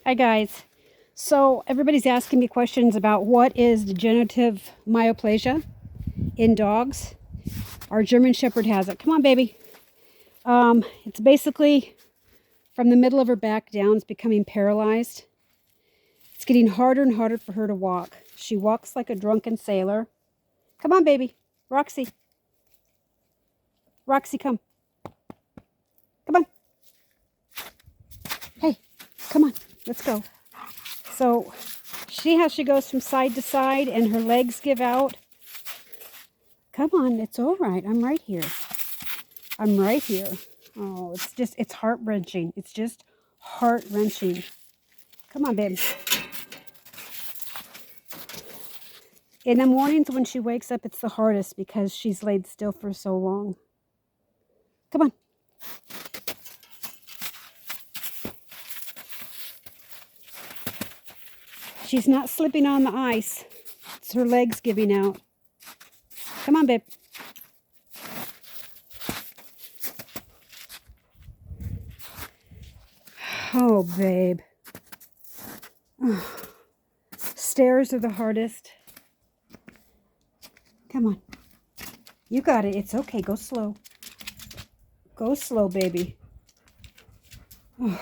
Hi guys. So everybody's asking me questions about what is degenerative myoplasma in dogs. Our German Shepherd has it. Come on, baby. It's basically from the middle of her back down, it's becoming paralyzed. It's getting harder and harder for her to walk. She walks like a drunken sailor. Come on, baby. Roxy. Roxy, come. Come on. Hey, come on. Let's go. So she goes from side to side and her legs give out. Come on, it's all right. I'm right here. I'm right here. Oh, it's heart-wrenching. It's just heart-wrenching. Come on, babe. In the mornings when she wakes up, it's the hardest because she's laid still for so long. Come on. She's not slipping on the ice. It's her legs giving out. Come on, babe. Oh, babe. Oh. Stairs are the hardest. Come on. You got it. It's okay. Go slow. Go slow, baby. Oh.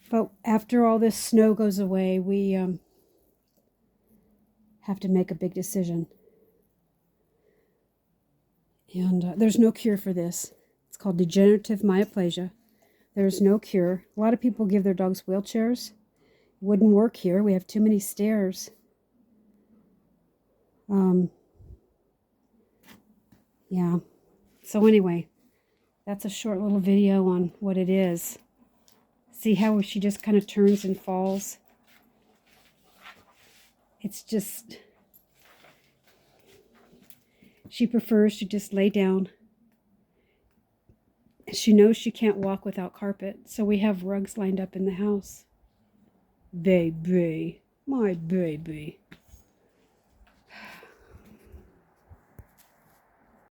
But after all this snow goes away, we have to make a big decision. And there's no cure for this. It's called degenerative myoplasma. There's no cure. A lot of people give their dogs wheelchairs. Wouldn't work here. We have too many stairs. Yeah. So anyway, that's a short little video on what it is. See how she just kind of turns and falls? It's just, she prefers to just lay down. She knows she can't walk without carpet, so we have rugs lined up in the house. Baby, my baby.